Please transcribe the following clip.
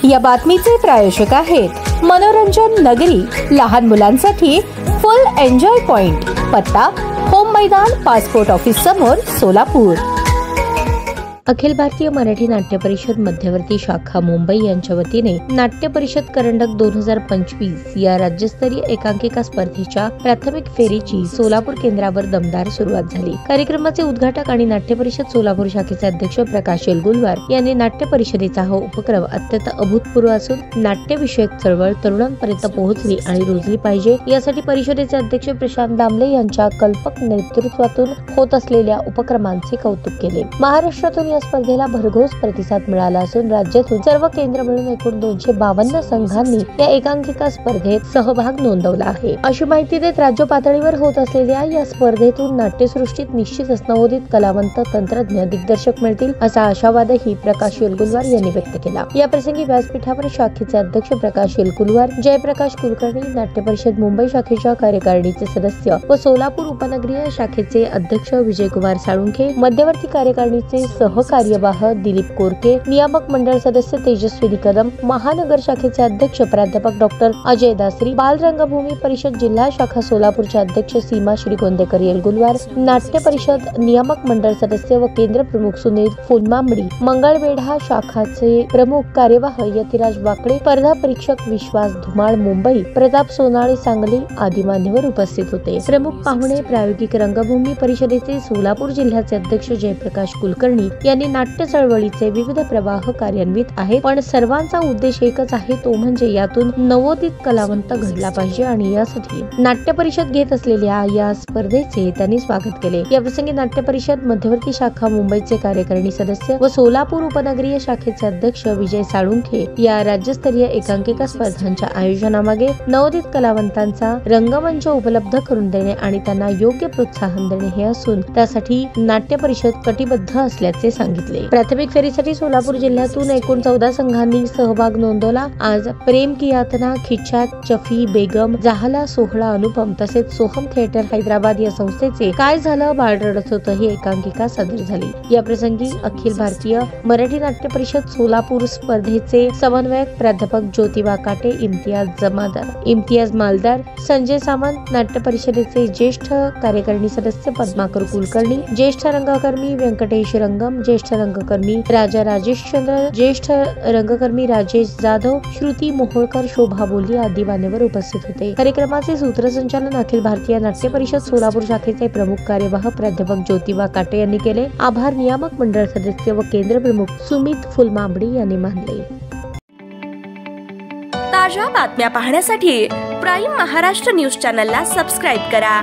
या बातमीचे प्रायोजक आहेत मनोरंजन नगरी, लहान मुलांसाठी फुल एन्जॉय पॉइंट, पत्ता होम मैदान, पासपोर्ट ऑफिस समोर, सोलापूर। अखिल भारतीय मराठी नाट्य परिषद मध्यवर्ती शाखा मुंबई यांच्या वतीने नाट्य परिषद करंडक 2025 या राज्यस्तरीय एकांकिका स्पर्धेच्या प्राथमिक फेरीची सोलापूर केंद्रावर दमदार सुरुवात झाली। कार्यक्रमाचे उद्घाटक आणि नाट्य परिषद सोलापूर शाखेचे अध्यक्ष प्रकाश येलगुलवार यांनी नाट्य परिषदेचा हा उपक्रम अत्यंत अभूतपूर्व असून नाट्यविषयक चळवळ तरुणांपर्यंत पोहोचली आणि रुजली पाहिजे यासाठी परिषदेचे अध्यक्ष प्रशांत दामले यांच्या कल्पक नेतृत्वातून होत असलेल्या उपक्रमांचे कौतुक केले। महाराष्ट्रातून या स्पर्धेला भरघोस प्रतिसाद मिळाला असून राज्यातून सर्व केंद्र मिळून एकूण 252 संघांनी या एकांकिका स्पर्धेत सहभाग नोंदवला आहे, अशी माहिती देत राज्य पातळीवर होत असलेल्या या स्पर्धेतून नाट्यसृष्टीत निश्चितच नवोदित कलावंत, तंत्रज्ञ, दिग्दर्शक मिळतील असा आशावादही प्रकाश येलगुलवार यांनी व्यक्त केला। या प्रसंगी व्यासपीठावर शाखेचे अध्यक्ष प्रकाश येलगुलवार, जयप्रकाश कुलकर्णी, नाट्य परिषद मुंबई शाखेच्या कार्यकारिणीचे सदस्य व सोलापूर उपनगरीय शाखेचे अध्यक्ष विजयकुमार साळुंखे, मध्यवर्ती कार्यकारिणीचे कार्यवाह दिलीप कोरके, नियामक मंडळ सदस्य तेजस्विनी कदम, महानगर शाखेचे अध्यक्ष प्राध्यापक डॉक्टर अजय दासरी, बाल रंगभूमी परिषद जिल्हा शाखा सोलापूरचे अध्यक्ष सीमा श्रीगोंदेकर येलगुलवार, नाट्य परिषद नियामक मंडळ सदस्य व केंद्र प्रमुख सुनील फुलमांबडी, मंगळवेढा शाखाचे प्रमुख कार्यवाह यतिराज वाकडे, स्पर्धा परीक्षक विश्वास धुमाळ मुंबई, प्रताप सोनाळे सांगली आदी मान्यवर उपस्थित होते। प्रमुख पाहुणे प्रायोगिक रंगभूमी परिषदेचे सोलापूर जिल्ह्याचे अध्यक्ष जयप्रकाश कुलकर्णी यांनी नाट्य चळवळीचे विविध प्रवाह कार्यान्वित आहेत, पण सर्वांचा उद्देश एकच आहे, तो म्हणजे यातून नवोदित कलावंत घडला पाहिजे आणि यासाठी नाट्य परिषद घेत असलेल्या या स्पर्धेचे त्यांनी स्वागत केले। या प्रसंगी नाट्य परिषद मध्यवर्ती शाखा मुंबईचे कार्यकारिणी सदस्य व सोलापूर उपनगरीय शाखेचे अध्यक्ष विजय साळुंखे या राज्यस्तरीय एकांकिका स्पर्धांच्या आयोजनामागे नवोदित कलावंतांचा रंगमंच उपलब्ध करून देणे आणि त्यांना योग्य प्रोत्साहन देणे हे असून त्यासाठी नाट्य परिषद कटिबद्ध असल्याचे सांगितले। प्राथमिक फेरीसाठी सोलापूर जिल्ह्यातून एकूण 14 संघांनी सहभाग नोंदवला। आज प्रेम की यातना, खिच्चा, चफी, बेगम, जाहला, सोहळा, अनुपम तसेच सोहम थिएटर हैदराबाद या संस्थेचे काय झालं बाळ रडत होतं ही एकांकिका सादर झाली। या प्रसंगी अखिल भारतीय मराठी नाट्य परिषद सोलापूर स्पर्धेचे समन्वयक प्राध्यापक ज्योतिबा काटे, इम्तियाज मालदार, संजय सामंत, नाट्य परिषदेचे ज्येष्ठ कार्यकारिणी सदस्य पद्माकर कुलकर्णी, ज्येष्ठ रंगकर्मी व्यंकटेश रंगम, ज्येष्ठ रंगकर्मी राजा राजेश चंद्र, ज्येष्ठ रंगकर्मी राजेश जाधव, श्रुती मोहोळकर, शोभा बोली आदी मान्यवर उपस्थित होते। कार्यक्रमाचे सूत्रसंचालन अखिल भारतीय नाट्य परिषद सोलापूर शाखेचे प्रमुख कार्यवाह प्राध्यापक ज्योतिबा काटे यांनी केले। आभार नियामक मंडळ सदस्य व केंद्र प्रमुख सुमित फुलमांबडी यांनी मानले। ताज्या बातम्या पाहण्यासाठी प्राईम महाराष्ट्र न्यूज चॅनलला सबस्क्राईब करा।